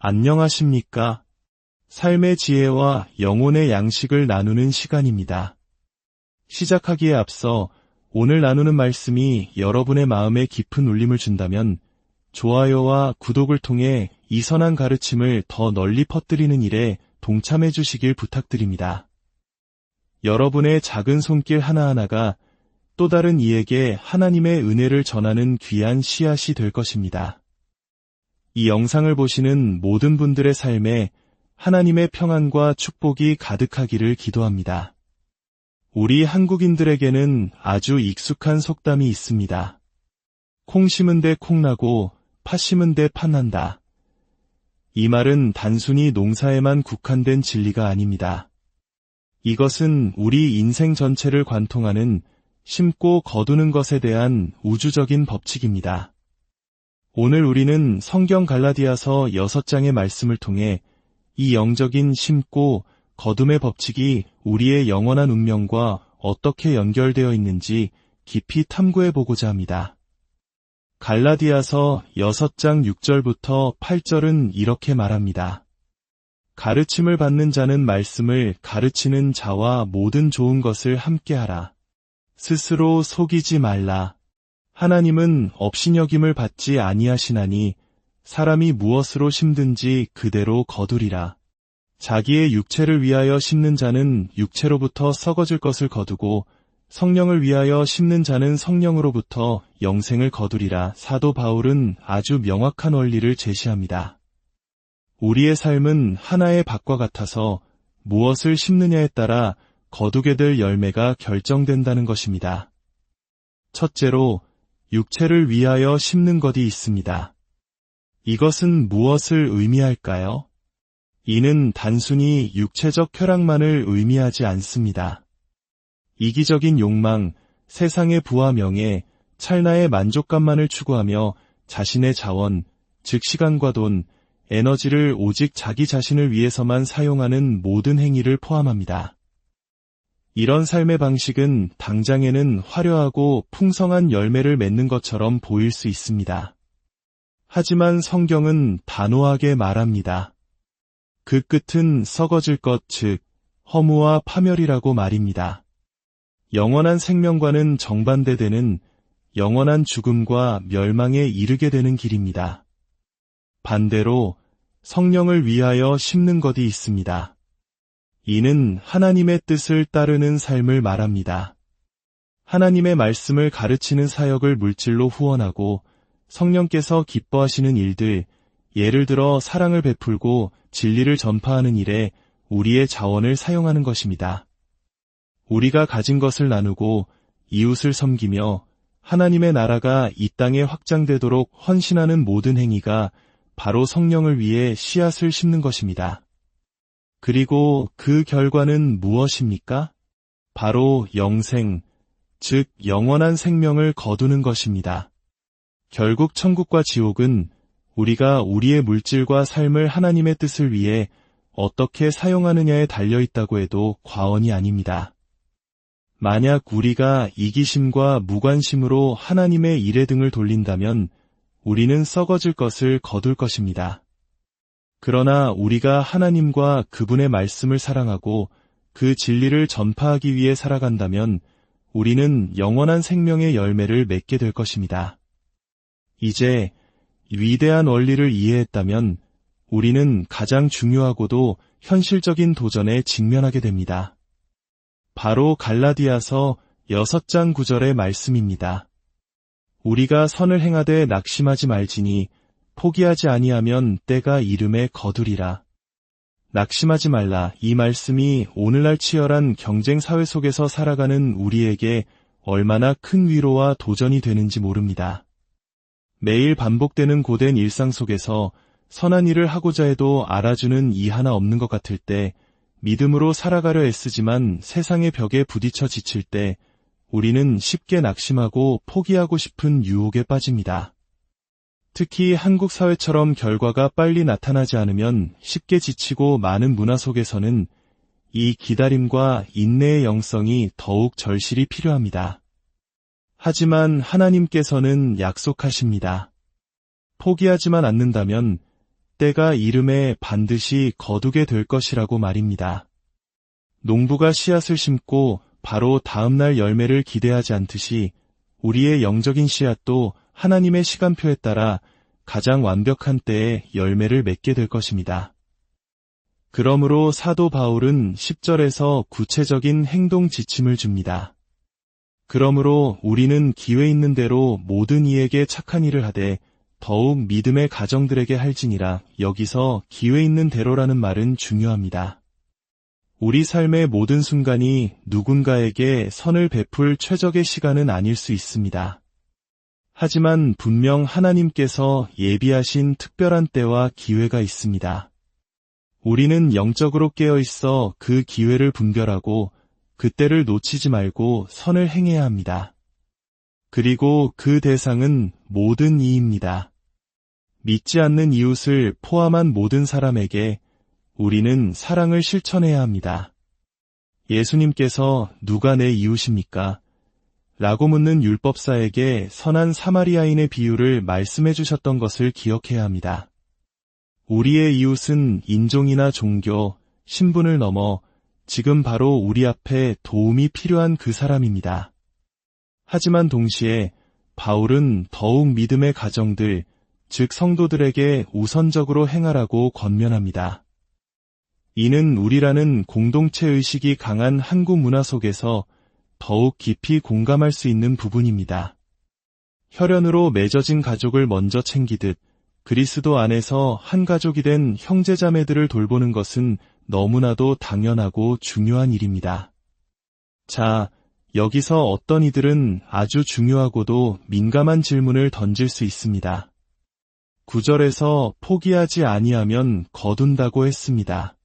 안녕하십니까? 삶의 지혜와 영혼의 양식을 나누는 시간입니다. 시작하기에 앞서 오늘 나누는 말씀이 여러분의 마음에 깊은 울림을 준다면 좋아요와 구독을 통해 이 선한 가르침을 더 널리 퍼뜨리는 일에 동참해 주시길 부탁드립니다. 여러분의 작은 손길 하나하나가 또 다른 이에게 하나님의 은혜를 전하는 귀한 씨앗이 될 것입니다. 이 영상을 보시는 모든 분들의 삶에 하나님의 평안과 축복이 가득하기를 기도합니다. 우리 한국인들에게는 아주 익숙한 속담이 있습니다. 콩 심은 데 콩 나고 팥 심은 데 팥 난다. 이 말은 단순히 농사에만 국한된 진리가 아닙니다. 이것은 우리 인생 전체를 관통하는 심고 거두는 것에 대한 우주적인 법칙입니다. 오늘 우리는 성경 갈라디아서 6장의 말씀을 통해 이 영적인 심고 거둠의 법칙이 우리의 영원한 운명과 어떻게 연결되어 있는지 깊이 탐구해 보고자 합니다. 갈라디아서 6장 6절부터 8절은 이렇게 말합니다. 가르침을 받는 자는 말씀을 가르치는 자와 모든 좋은 것을 함께하라. 스스로 속이지 말라. 하나님은 업신여김을 받지 아니하시나니 사람이 무엇으로 심든지 그대로 거두리라. 자기의 육체를 위하여 심는 자는 육체로부터 썩어질 것을 거두고 성령을 위하여 심는 자는 성령으로부터 영생을 거두리라. 사도 바울은 아주 명확한 원리를 제시합니다. 우리의 삶은 하나의 밭과 같아서 무엇을 심느냐에 따라 거두게 될 열매가 결정된다는 것입니다. 첫째로 육체를 위하여 심는 것이 있습니다. 이것은 무엇을 의미할까요? 이는 단순히 육체적 쾌락만을 의미하지 않습니다. 이기적인 욕망, 세상의 부와 명예, 찰나의 만족감만을 추구하며 자신의 자원, 즉 시간과 돈, 에너지를 오직 자기 자신을 위해서만 사용하는 모든 행위를 포함합니다. 이런 삶의 방식은 당장에는 화려하고 풍성한 열매를 맺는 것처럼 보일 수 있습니다. 하지만 성경은 단호하게 말합니다. 그 끝은 썩어질 것, 즉 허무와 파멸이라고 말입니다. 영원한 생명과는 정반대되는 영원한 죽음과 멸망에 이르게 되는 길입니다. 반대로 성령을 위하여 심는 것이 있습니다. 이는 하나님의 뜻을 따르는 삶을 말합니다. 하나님의 말씀을 가르치는 사역을 물질로 후원하고 성령께서 기뻐하시는 일들, 예를 들어 사랑을 베풀고 진리를 전파하는 일에 우리의 자원을 사용하는 것입니다. 우리가 가진 것을 나누고 이웃을 섬기며 하나님의 나라가 이 땅에 확장되도록 헌신하는 모든 행위가 바로 성령을 위해 씨앗을 심는 것입니다. 그리고 그 결과는 무엇입니까? 바로 영생, 즉 영원한 생명을 거두는 것입니다. 결국 천국과 지옥은 우리가 우리의 물질과 삶을 하나님의 뜻을 위해 어떻게 사용하느냐에 달려있다고 해도 과언이 아닙니다. 만약 우리가 이기심과 무관심으로 하나님의 일에 등을 돌린다면 우리는 썩어질 것을 거둘 것입니다. 그러나 우리가 하나님과 그분의 말씀을 사랑하고 그 진리를 전파하기 위해 살아간다면 우리는 영원한 생명의 열매를 맺게 될 것입니다. 이제 위대한 원리를 이해했다면 우리는 가장 중요하고도 현실적인 도전에 직면하게 됩니다. 바로 갈라디아서 6장 9절의 말씀입니다. 우리가 선을 행하되 낙심하지 말지니 포기하지 아니하면 때가 이름에 거두리라. 낙심하지 말라. 이 말씀이 오늘날 치열한 경쟁 사회 속에서 살아가는 우리에게 얼마나 큰 위로와 도전이 되는지 모릅니다. 매일 반복되는 고된 일상 속에서 선한 일을 하고자 해도 알아주는 이 하나 없는 것 같을 때, 믿음으로 살아가려 애쓰지만 세상의 벽에 부딪혀 지칠 때 우리는 쉽게 낙심하고 포기하고 싶은 유혹에 빠집니다. 특히 한국 사회처럼 결과가 빨리 나타나지 않으면 쉽게 지치고 많은 문화 속에서는 이 기다림과 인내의 영성이 더욱 절실히 필요합니다. 하지만 하나님께서는 약속하십니다. 포기하지만 않는다면 때가 이름에 반드시 거두게 될 것이라고 말입니다. 농부가 씨앗을 심고 바로 다음날 열매를 기대하지 않듯이 우리의 영적인 씨앗도 하나님의 시간표에 따라 가장 완벽한 때에 열매를 맺게 될 것입니다. 그러므로 사도 바울은 10절에서 구체적인 행동 지침을 줍니다. 그러므로 우리는 기회 있는 대로 모든 이에게 착한 일을 하되 더욱 믿음의 가정들에게 할지니라. 여기서 기회 있는 대로라는 말은 중요합니다. 우리 삶의 모든 순간이 누군가에게 선을 베풀 최적의 시간은 아닐 수 있습니다. 하지만 분명 하나님께서 예비하신 특별한 때와 기회가 있습니다. 우리는 영적으로 깨어 있어 그 기회를 분별하고 그 때를 놓치지 말고 선을 행해야 합니다. 그리고 그 대상은 모든 이입니다. 믿지 않는 이웃을 포함한 모든 사람에게 우리는 사랑을 실천해야 합니다. 예수님께서 누가 내 이웃입니까? 라고 묻는 율법사에게 선한 사마리아인의 비유를 말씀해 주셨던 것을 기억해야 합니다. 우리의 이웃은 인종이나 종교, 신분을 넘어 지금 바로 우리 앞에 도움이 필요한 그 사람입니다. 하지만 동시에 바울은 더욱 믿음의 가정들, 즉 성도들에게 우선적으로 행하라고 권면합니다. 이는 우리라는 공동체 의식이 강한 한국 문화 속에서 더욱 깊이 공감할 수 있는 부분입니다. 혈연으로 맺어진 가족을 먼저 챙기듯 그리스도 안에서 한 가족이 된 형제자매들을 돌보는 것은 너무나도 당연하고 중요한 일입니다. 자, 여기서 어떤 이들은 아주 중요하고도 민감한 질문을 던질 수 있습니다. 9절에서 포기하지 아니하면 거둔다고 했습니다.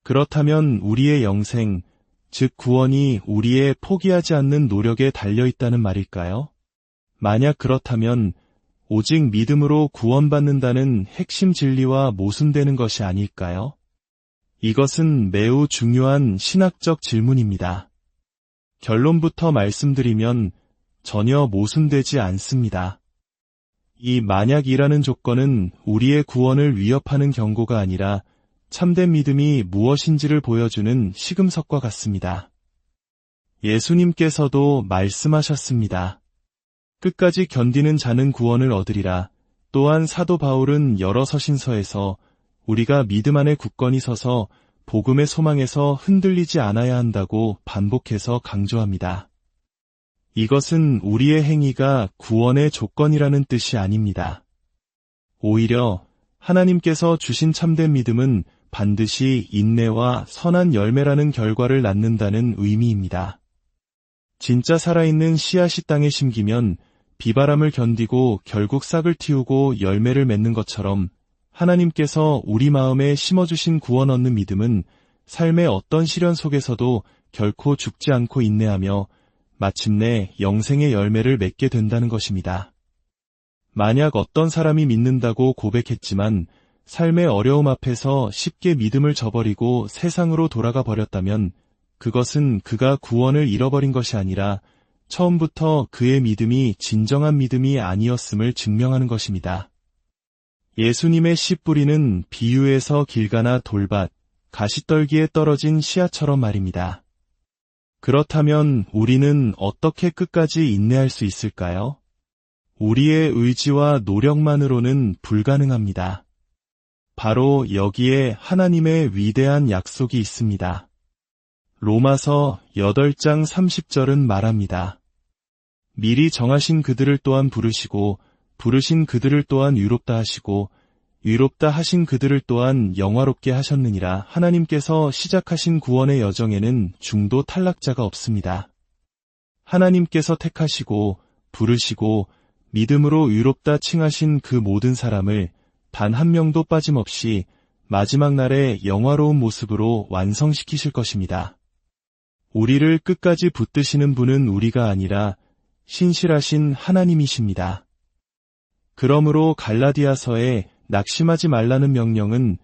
그렇다면 우리의 영생, 즉 구원이 우리의 포기하지 않는 노력에 달려있다는 말일까요? 만약 그렇다면 오직 믿음으로 구원받는다는 핵심 진리와 모순되는 것이 아닐까요? 이것은 매우 중요한 신학적 질문입니다. 결론부터 말씀드리면 전혀 모순되지 않습니다. 이 만약이라는 조건은 우리의 구원을 위협하는 경고가 아니라 참된 믿음이 무엇인지를 보여주는 시금석과 같습니다. 예수님께서도 말씀하셨습니다. 끝까지 견디는 자는 구원을 얻으리라. 또한 사도 바울은 여러 서신서에서 우리가 믿음 안에 굳건히 서서 복음의 소망에서 흔들리지 않아야 한다고 반복해서 강조합니다. 이것은 우리의 행위가 구원의 조건이라는 뜻이 아닙니다. 오히려 하나님께서 주신 참된 믿음은 반드시 인내와 선한 열매라는 결과를 낳는다는 의미입니다. 진짜 살아있는 씨앗이 땅에 심기면 비바람을 견디고 결국 싹을 틔우고 열매를 맺는 것처럼 하나님께서 우리 마음에 심어주신 구원 얻는 믿음은 삶의 어떤 시련 속에서도 결코 죽지 않고 인내하며 마침내 영생의 열매를 맺게 된다는 것입니다. 만약 어떤 사람이 믿는다고 고백했지만 삶의 어려움 앞에서 쉽게 믿음을 저버리고 세상으로 돌아가 버렸다면 그것은 그가 구원을 잃어버린 것이 아니라 처음부터 그의 믿음이 진정한 믿음이 아니었음을 증명하는 것입니다. 예수님의 씨 뿌리는 비유에서 길가나 돌밭, 가시떨기에 떨어진 씨앗처럼 말입니다. 그렇다면 우리는 어떻게 끝까지 인내할 수 있을까요? 우리의 의지와 노력만으로는 불가능합니다. 바로 여기에 하나님의 위대한 약속이 있습니다. 로마서 8장 30절은 말합니다. 미리 정하신 그들을 또한 부르시고 부르신 그들을 또한 유롭다 하시고 유롭다 하신 그들을 또한 영화롭게 하셨느니라. 하나님께서 시작하신 구원의 여정에는 중도 탈락자가 없습니다. 하나님께서 택하시고 부르시고 믿음으로 유롭다 칭하신 그 모든 사람을 단 한 명도 빠짐없이 마지막 날에 영화로운 모습으로 완성시키실 것입니다. 우리를 끝까지 붙드시는 분은 우리가 아니라 신실하신 하나님이십니다. 그러므로 갈라디아서에 낙심하지 말라는 명령은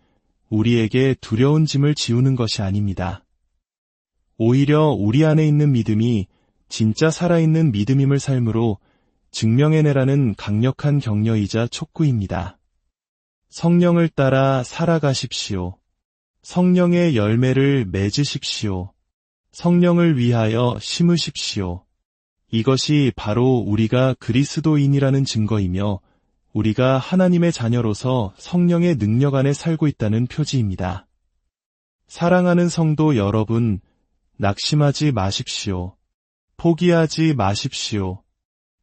우리에게 두려운 짐을 지우는 것이 아닙니다. 오히려 우리 안에 있는 믿음이 진짜 살아있는 믿음임을 삶으로 증명해내라는 강력한 격려이자 촉구입니다. 성령을 따라 살아가십시오. 성령의 열매를 맺으십시오. 성령을 위하여 심으십시오. 이것이 바로 우리가 그리스도인이라는 증거이며 우리가 하나님의 자녀로서 성령의 능력 안에 살고 있다는 표지입니다. 사랑하는 성도 여러분, 낙심하지 마십시오. 포기하지 마십시오.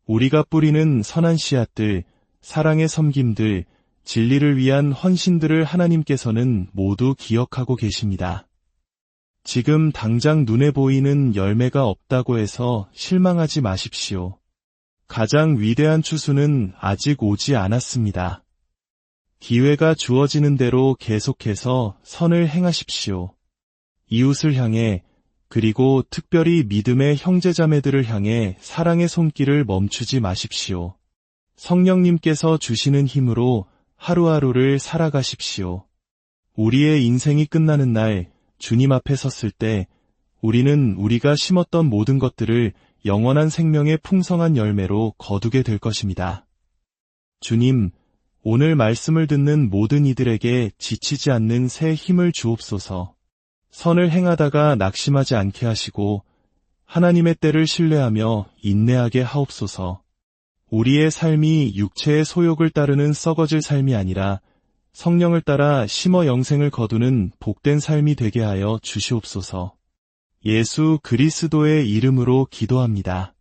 우리가 뿌리는 선한 씨앗들, 사랑의 섬김들, 진리를 위한 헌신들을 하나님께서는 모두 기억하고 계십니다. 지금 당장 눈에 보이는 열매가 없다고 해서 실망하지 마십시오. 가장 위대한 추수는 아직 오지 않았습니다. 기회가 주어지는 대로 계속해서 선을 행하십시오. 이웃을 향해 그리고 특별히 믿음의 형제자매들을 향해 사랑의 손길을 멈추지 마십시오. 성령님께서 주시는 힘으로 하루하루를 살아가십시오. 우리의 인생이 끝나는 날 주님 앞에 섰을 때 우리는 우리가 심었던 모든 것들을 영원한 생명의 풍성한 열매로 거두게 될 것입니다. 주님, 오늘 말씀을 듣는 모든 이들에게 지치지 않는 새 힘을 주옵소서. 선을 행하다가 낙심하지 않게 하시고 하나님의 때를 신뢰하며 인내하게 하옵소서. 우리의 삶이 육체의 소욕을 따르는 썩어질 삶이 아니라 성령을 따라 심어 영생을 거두는 복된 삶이 되게 하여 주시옵소서. 예수 그리스도의 이름으로 기도합니다.